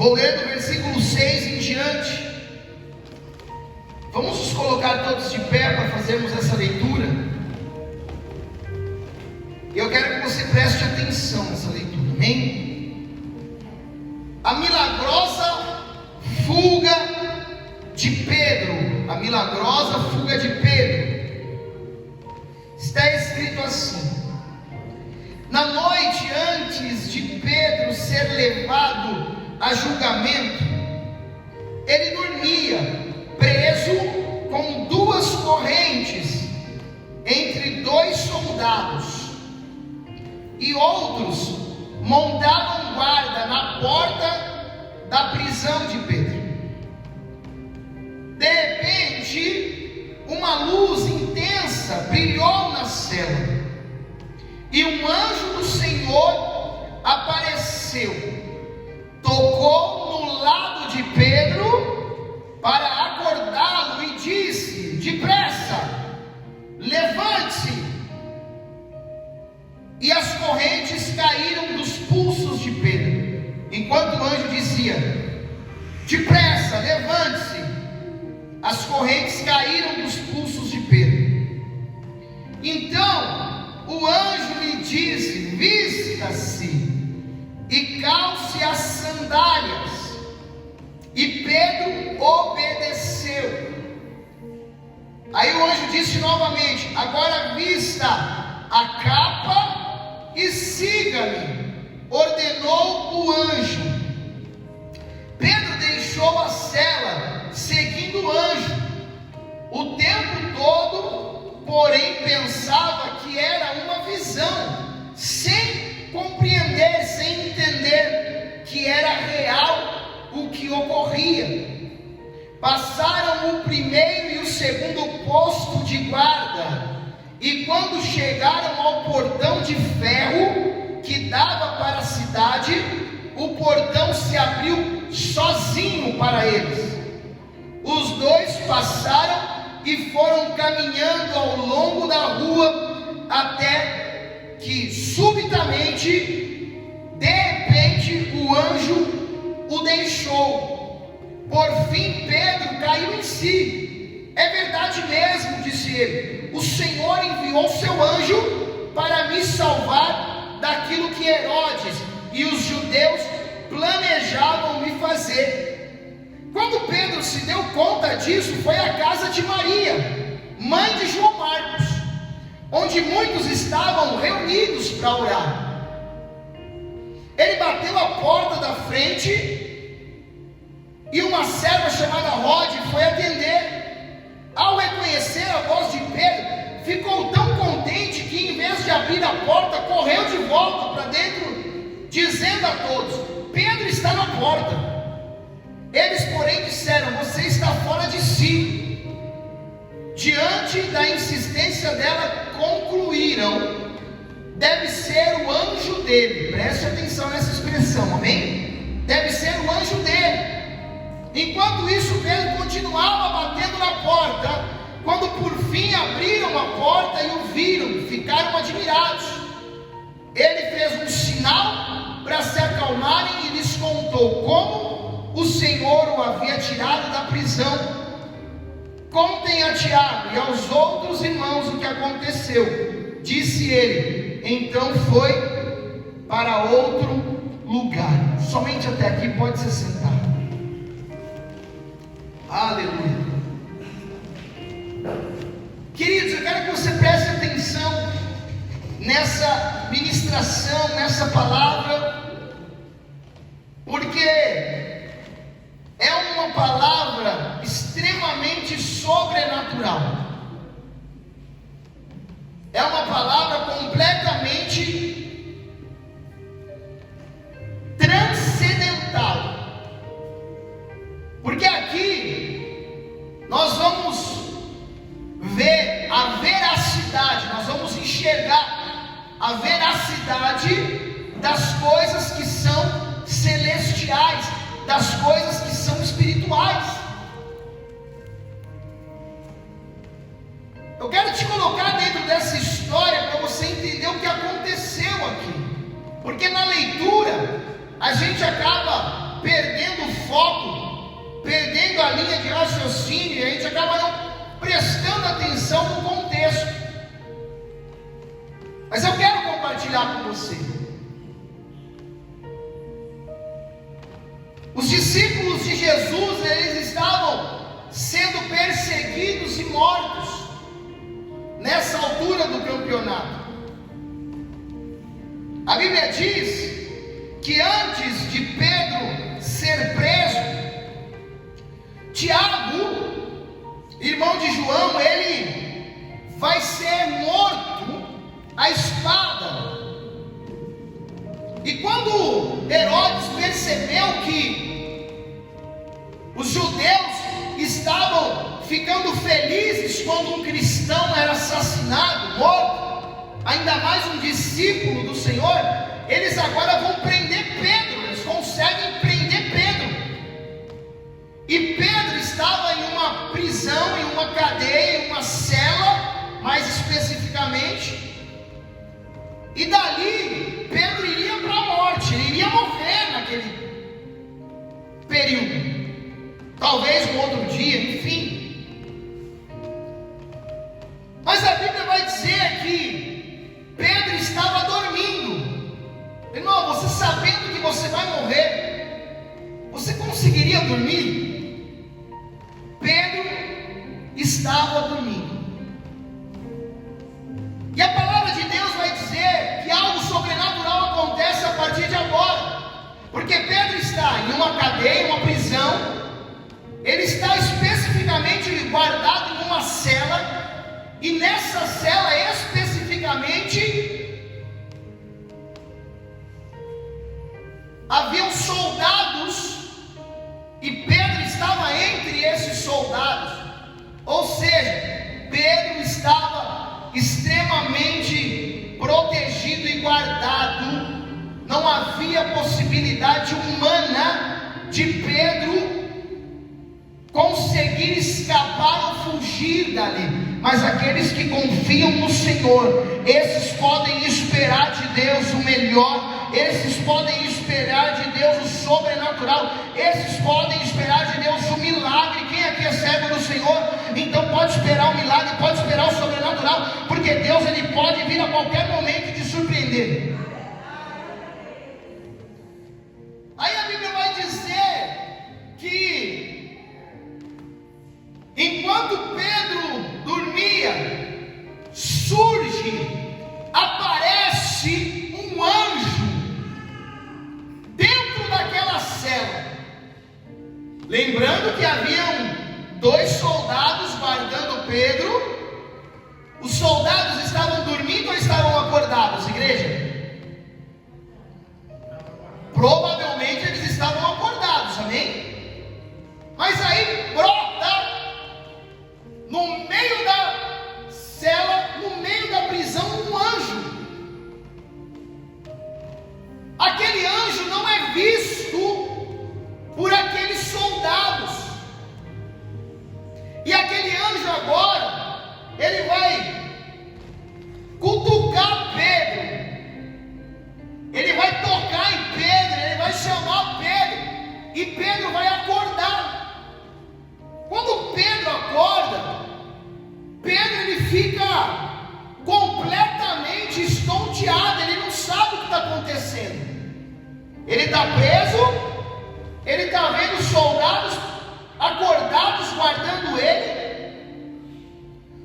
Vou ler do versículo 6 em diante. Vamos nos colocar todos de pé para fazermos essa leitura. E eu quero que você preste atenção nessa leitura, amém? A milagrosa fuga de Pedro. A milagrosa fuga de Pedro. Está escrito assim: na noite antes de Pedro ser levado a julgamento, ele dormia, preso com 2 correntes entre 2 soldados, e outros montavam guarda na porta da prisão de Pedro. De repente, uma luz intensa brilhou na cela, e um anjo do Senhor apareceu, tocou no lado de Pedro para acordá-lo e disse: depressa, levante-se. E as correntes caíram dos pulsos de Pedro, enquanto o anjo dizia: depressa, levante-se. As correntes caíram dos pulsos de Pedro. Então o anjo lhe disse: vista-se e calce as sandálias. E Pedro obedeceu. Aí o anjo disse novamente: agora vista a capa e siga-me, ordenou o anjo. Pedro deixou a cela, seguindo o anjo. O tempo todo, porém, pensava que era uma visão, sem compreender, sem entender que era real o que ocorria. Passaram o primeiro e o segundo posto de guarda, e quando chegaram ao portão de ferro que dava para a cidade, o portão se abriu sozinho para eles. Os 2 passaram e foram caminhando ao longo da rua, até que subitamente, de repente, o anjo o deixou. Por fim Pedro caiu em si. É verdade mesmo, disse ele, o Senhor enviou seu anjo para me salvar daquilo que Herodes e os judeus planejavam me fazer. Quando Pedro se deu conta disso, foi à casa de Maria, mãe de João Marcos, onde muitos estavam reunidos para orar. Ele bateu a porta da frente, e uma serva chamada Rode foi atender. Ao reconhecer a voz de Pedro, ficou tão contente que, em vez de abrir a porta, correu de volta para dentro, dizendo a todos: Pedro está na porta. Eles, porém, disseram: você está fora de si. Diante da insistência dela, concluíram: deve ser o anjo dele. Preste atenção nessa expressão, amém? Deve ser o anjo dele. Enquanto isso, Pedro continuava batendo na porta. Quando por fim abriram a porta e o viram, ficaram admirados. Ele fez um sinal para se acalmarem e lhes contou como o Senhor o havia tirado da prisão. Contem a Tiago e aos outros irmãos o que aconteceu, disse ele. Então foi para outro lugar. Somente até aqui, pode se sentar. Aleluia. Queridos, eu quero que você preste atenção nessa ministração, nessa palavra, porque é uma palavra extremamente sobrenatural. É uma palavra completamente transcendental. Porque aqui nós vamos ver a veracidade, nós vamos enxergar a veracidade das coisas que são celestiais, das coisas que são espirituais. Eu quero te colocar dentro dessa história para você entender o que aconteceu aqui, porque na leitura a gente acaba perdendo o foco, perdendo a linha de raciocínio, e a gente acaba não prestando atenção no contexto. Mas eu quero compartilhar com você. Os discípulos de Jesus, eles estavam sendo perseguidos e mortos nessa altura do campeonato. A Bíblia diz que antes de Pedro ser preso, Tiago, irmão de João, ele vai ser morto à espada. E quando Herodes percebeu que os judeus estavam ficando felizes quando um cristão era assassinado, morto, ainda mais um discípulo do Senhor, eles agora vão prender Pedro. Eles conseguem prender Pedro. E Pedro estava em uma prisão, em uma cadeia, em uma cela, mais especificamente. E dali Pedro iria para a morte, ele iria morrer naquele período, talvez um outro dia, enfim. Mas a Bíblia vai dizer que Pedro estava dormindo. Irmão, você sabendo que você vai morrer, você conseguiria dormir? Pedro estava dormindo. E a palavra de Deus vai dizer que algo sobrenatural acontece a partir de agora, porque Pedro está em uma cadeia, uma prisão. Ele está especificamente guardado em uma cela, e nessa cela especificamente haviam soldados, e Pedro estava entre esses soldados. Ou seja, Pedro estava extremamente protegido e guardado. Não havia possibilidade humana de Pedro conseguir escapar ou fugir dali. Mas aqueles que confiam no Senhor, esses podem esperar de Deus o melhor, esses podem esperar de Deus o sobrenatural, esses podem esperar de Deus o milagre. Quem aqui é servo do Senhor? Então pode esperar o milagre, pode esperar o sobrenatural, porque Deus, ele pode vir a qualquer momento e te surpreender. Aí a Bíblia vai dizer que enquanto Pedro dormia, aparece um anjo dentro daquela cela. Lembrando que haviam 2 soldados guardando Pedro. Os soldados estavam dormindo ou estavam acordados, igreja? Provavelmente eles estavam acordados, amém? Mas aí brota no meio da cela, no meio da prisão, um anjo. Aquele anjo não é visto por aqueles soldados. E aquele anjo agora, ele vai cutucar Pedro, ele vai tocar em Pedro, ele vai chamar Pedro, e Pedro vai acordar. Quando Pedro acorda, Pedro ele fica completamente estonteado, ele não sabe o que está acontecendo. Ele está preso, ele está vendo os soldados acordados guardando ele.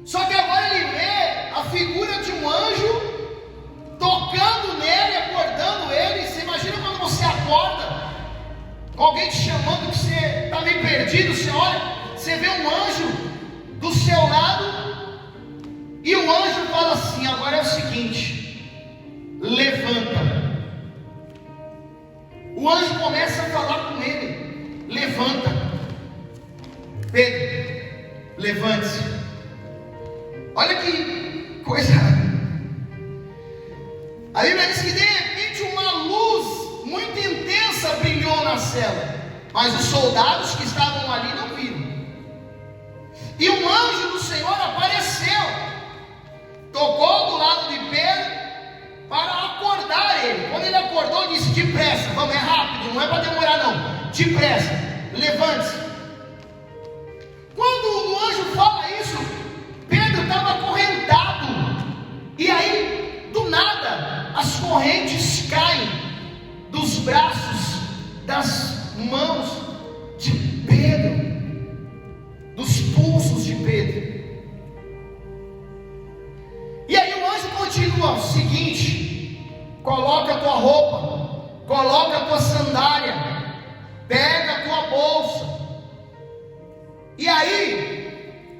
Só que agora ele vê a figura de um anjo tocando nele, acordando ele. Você imagina quando você acorda, alguém te chamando, que você está meio perdido, você olha, você vê um anjo do seu lado, e o anjo fala assim: agora é o seguinte, levanta. O anjo começa a falar com ele: levanta, Pedro, levante-se. Olha que coisa. A Bíblia diz que de repente uma luz muito intensa brilhou na cela, mas os soldados que estavam ali não viram. E um anjo do Senhor apareceu, tocou do lado de Pedro para acordar ele. Quando ele acordou, disse: depressa, vamos, é rápido, não é para demorar não. levante-se. Quando o anjo fala isso, Pedro estava acorrentado, e aí, do nada, as correntes caem dos braços, das mãos de Pedro, dos pulsos de Pedro. E aí o anjo continua o seguinte: coloca a tua roupa, coloca a tua sandália, pega a tua bolsa. E aí,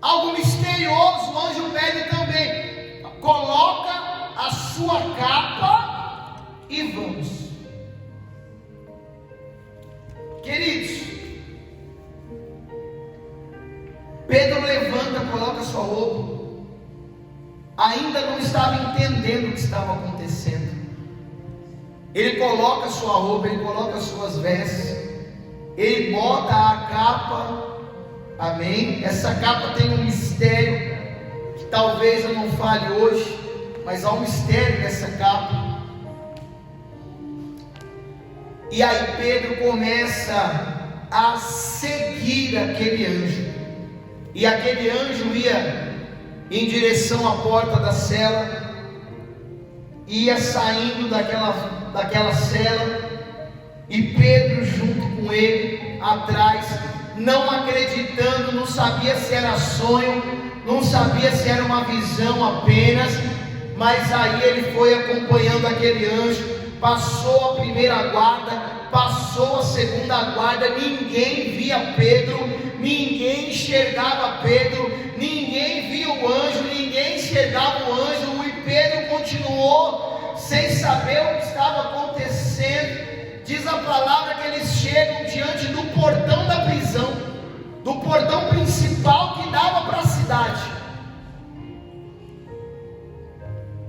algo misterioso, o anjo pede também: coloca a sua capa e vamos. Queridos, Pedro levanta, coloca a sua roupa. Ainda não estava entendendo o que estava acontecendo. Ele coloca a sua roupa, ele coloca as suas vestes, ele bota a capa. Amém? Essa capa tem um mistério que talvez eu não fale hoje, mas há um mistério nessa capa. E aí Pedro começa a seguir aquele anjo, e aquele anjo ia em direção à porta da cela, ia saindo daquela cela, e Pedro junto com ele atrás, não acreditando, não sabia se era sonho, não sabia se era uma visão apenas, mas aí ele foi acompanhando aquele anjo. Passou a primeira guarda, passou a segunda guarda, ninguém via Pedro, ninguém enxergava Pedro, ninguém via o anjo, ninguém enxergava o anjo, e Pedro continuou sem saber o que estava acontecendo. Diz a palavra que eles chegam diante do portão da prisão, do portão principal que dava para a cidade.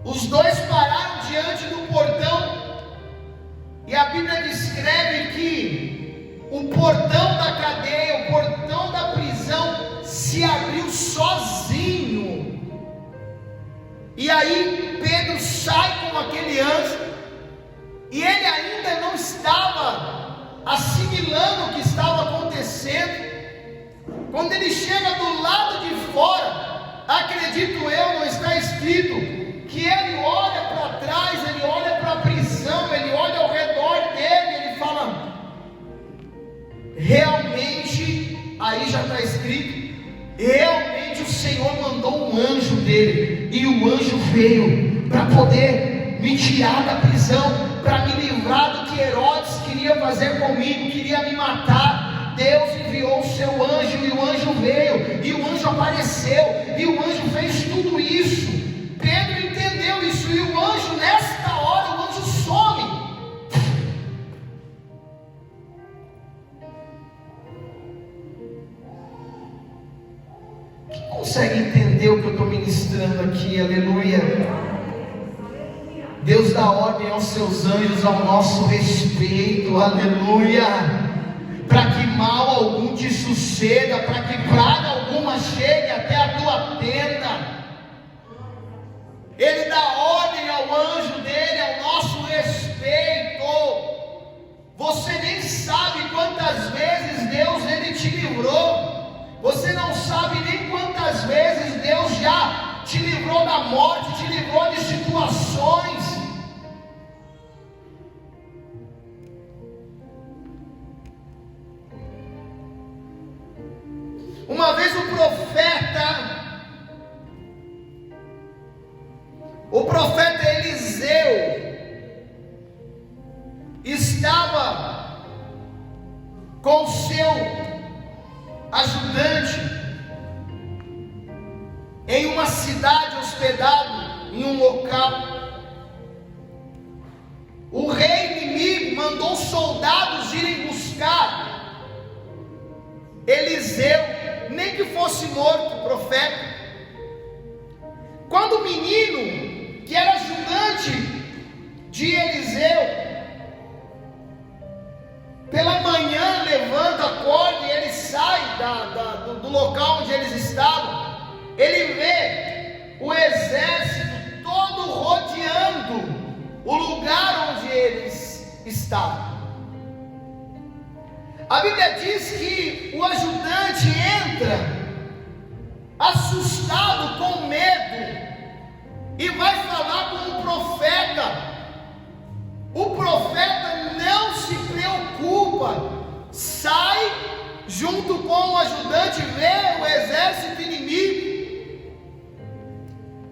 Os dois pararam diante do portão, e a Bíblia descreve que o portão da cadeia, o portão da prisão se abriu sozinho. E aí Pedro sai com aquele anjo, e ele ainda não estava assimilando o que estava acontecendo. Quando ele chega do lado de fora, acredito eu, não está escrito que ele olha para trás, ele olha para a prisão, ele olha ao redor dele, ele fala: realmente, aí já está escrito, realmente o Senhor mandou um anjo dele, e o anjo veio para poder me tirar da prisão, para me livrar do que Herodes queria fazer comigo, queria me matar. Deus enviou o seu anjo, e o anjo veio, e o anjo apareceu, e o anjo fez tudo isso. Pedro entendeu isso, e o anjo, nesta hora, o anjo some. Quem consegue entender o que eu estou ministrando aqui? Aleluia. Deus dá ordem aos seus anjos ao nosso respeito, aleluia, para que mal algum te suceda, para que praga alguma chegue até a tua tenda. Ele dá ordem ao anjo dele ao nosso respeito. Você nem sabe quantas vezes Deus ele te livrou. Você não sabe nem quantas vezes Deus já te livrou da morte, te livrou de situações. Uma vez o profeta Eliseu estava com seu ajudante em uma cidade, hospedado em um local. O rei inimigo mandou soldados irem buscar Eliseu, nem que fosse morto o profeta. Quando o menino, que era ajudante de Eliseu, pela manhã levanta, acorda e ele sai do local onde eles estavam, ele vê o exército todo rodeando o lugar onde eles estavam. A Bíblia Bíblia diz que o ajudante entra assustado, com medo, e vai falar com o profeta. O profeta não se preocupa, sai junto com o ajudante, vê o exército inimigo,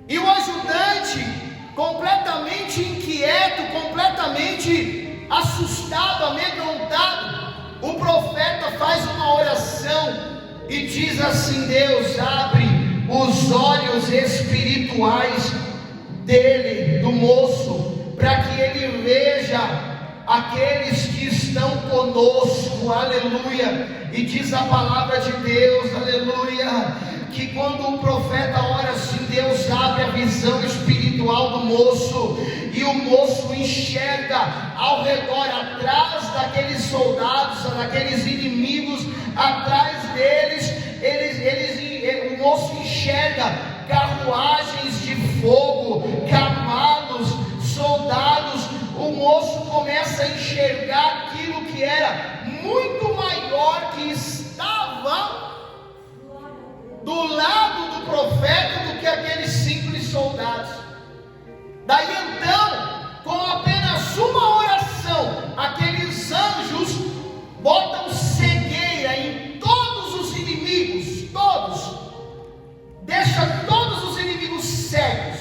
e o ajudante, completamente inquieto, completamente assustado, amedrontado, o profeta faz uma oração e diz assim: Deus, abre os olhos espirituais dele, do moço, para que ele veja aqueles que estão conosco, aleluia. E diz a palavra de Deus, aleluia, que quando o profeta ora assim, Deus abre a visão espiritual do moço, e o moço enxerga ao redor, atrás daqueles soldados, daqueles inimigos, atrás deles, o moço enxerga carruagens de fogo, cavalos, soldados. O moço começa a enxergar aquilo que era muito maior, que estava do lado do profeta, do que aqueles simples soldados. Daí então, com apenas uma oração, aqueles anjos botam cegueira em todos os inimigos, todos, deixa todos os inimigos cegos,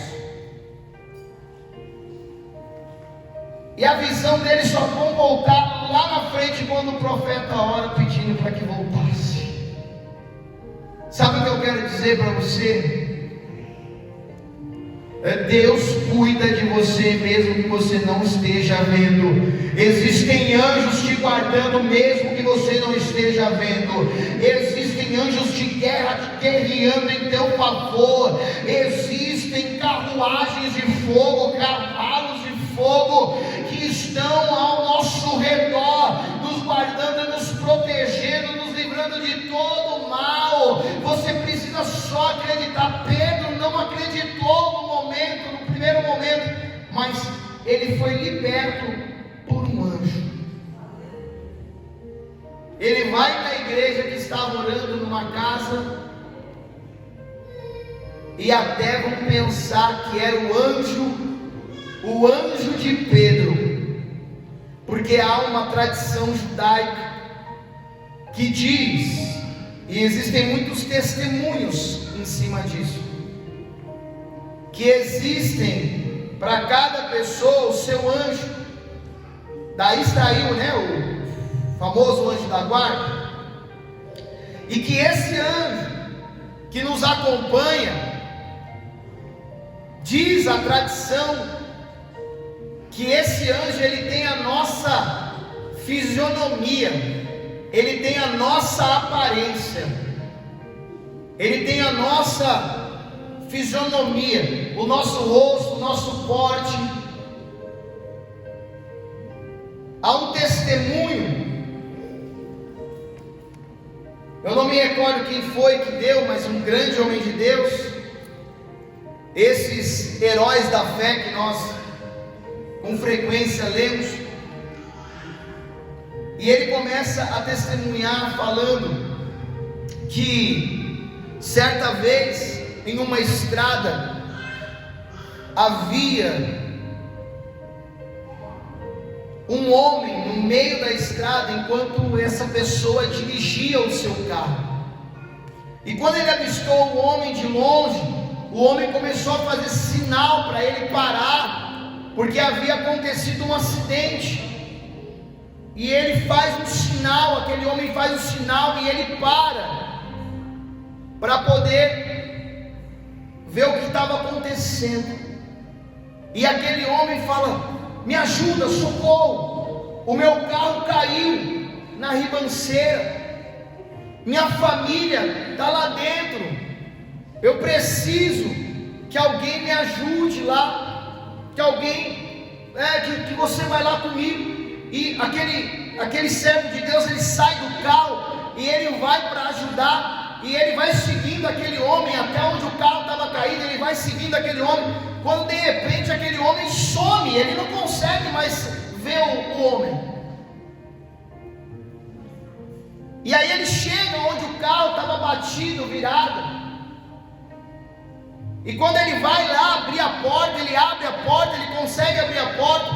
e a visão deles só vão voltar lá na frente quando o profeta ora pedindo para que voltasse. Sabe o que eu quero dizer para você? Deus cuida de você mesmo que você não esteja vendo. Existem anjos te guardando mesmo que você não esteja vendo. Existem anjos de guerra te guerreando em teu favor. Existem carruagens de fogo, cavalos de fogo que estão ao nosso redor, nos guardando, nos protegendo, nos livrando de todo o mal. Você precisa só acreditar. Pedro não acreditou no primeiro momento, mas ele foi liberto por um anjo. Ele vai na igreja que estava orando numa casa, e até vão pensar que era o anjo de Pedro, porque há uma tradição judaica que diz, e existem muitos testemunhos em cima disso, que existem para cada pessoa o seu anjo. Daí saiu, o famoso anjo da guarda. E que esse anjo que nos acompanha, diz a tradição, que esse anjo ele tem a nossa fisionomia, ele tem a nossa aparência, ele tem a nossa fisionomia, o nosso rosto, o nosso porte. Há um testemunho, eu não me recordo quem foi que deu, mas um grande homem de Deus, esses heróis da fé que nós com frequência lemos, e ele começa a testemunhar falando que certa vez em uma estrada havia um homem no meio da estrada enquanto essa pessoa dirigia o seu carro. E quando ele avistou o homem de longe, o homem começou a fazer sinal para ele parar, porque havia acontecido um acidente. E ele faz um sinal, aquele homem faz um sinal e ele para poder ver o que estava acontecendo. E aquele homem fala: me ajuda, socorro, o meu carro caiu na ribanceira, minha família está lá dentro, eu preciso que alguém me ajude lá, que alguém, que você vai lá comigo. E aquele servo de Deus, ele sai do carro e ele vai para ajudar, e ele vai seguindo aquele homem até onde o carro estava caído, ele vai seguindo aquele homem, quando de repente aquele homem some, ele não consegue mais ver o homem. E aí ele chega onde o carro estava batido, virado. E quando ele vai lá abrir a porta, ele abre a porta, ele consegue abrir a porta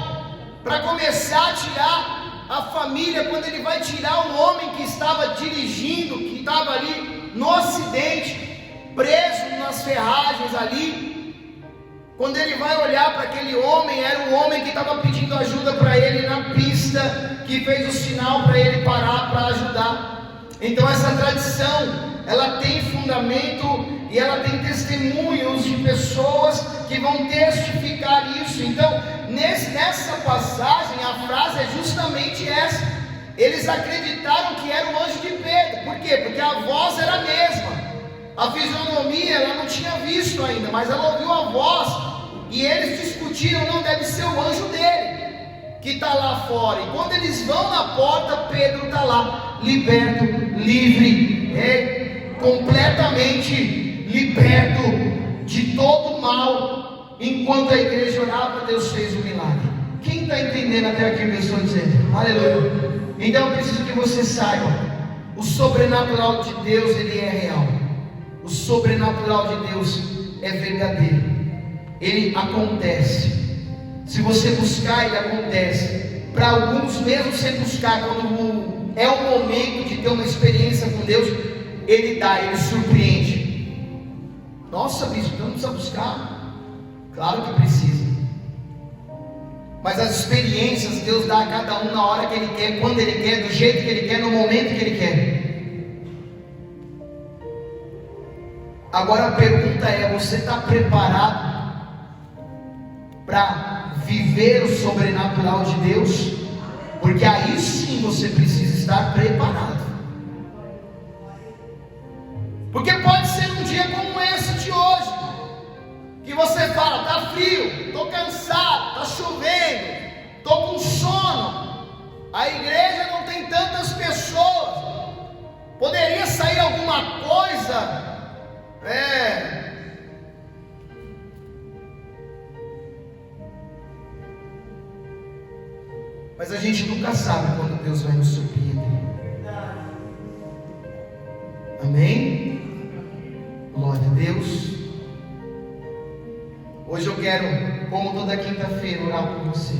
para começar a tirar a família. Quando ele vai tirar o homem que estava dirigindo, que estava ali no acidente, preso nas ferragens ali. Quando ele vai olhar para aquele homem, era um homem que estava pedindo ajuda para ele na pista, que fez o sinal para ele parar para ajudar. Então essa tradição, ela tem fundamento e ela tem testemunhos de pessoas que vão testificar isso. Então nessa passagem a frase é justamente essa. Eles acreditaram que era o anjo de Pedro. Por quê? Porque a voz era a mesma. A fisionomia ela não tinha visto ainda, mas ela ouviu a voz. E eles discutiram, não, deve ser o anjo dele que está lá fora. E quando eles vão na porta, Pedro está lá, liberto, livre, completamente liberto de todo mal. Enquanto a igreja orava, Deus fez o milagre. Quem está entendendo até aqui o que eu estou dizendo? Aleluia. Então eu preciso que você saiba, o sobrenatural de Deus, ele é real. O sobrenatural de Deus é verdadeiro. Ele acontece. Se você buscar, ele acontece. Para alguns, mesmo sem buscar, quando é o momento de ter uma experiência com Deus, ele dá, ele surpreende. Nossa, bispo, então não precisa buscar? Claro que precisa. Mas as experiências Deus dá a cada um na hora que Ele quer, quando Ele quer, do jeito que Ele quer, no momento que Ele quer. Agora a pergunta é: você está preparado para viver o sobrenatural de Deus? Porque aí sim você precisa estar preparado. Porque pode ser um dia como esse de hoje, que você fala, está frio, estou cansado, está chovendo, estou com sono, a igreja não tem tantas pessoas, poderia sair alguma coisa, mas a gente nunca sabe quando Deus vai nos surpreender. Amém? Glória a Deus. Hoje eu quero, como toda quinta-feira, orar por você.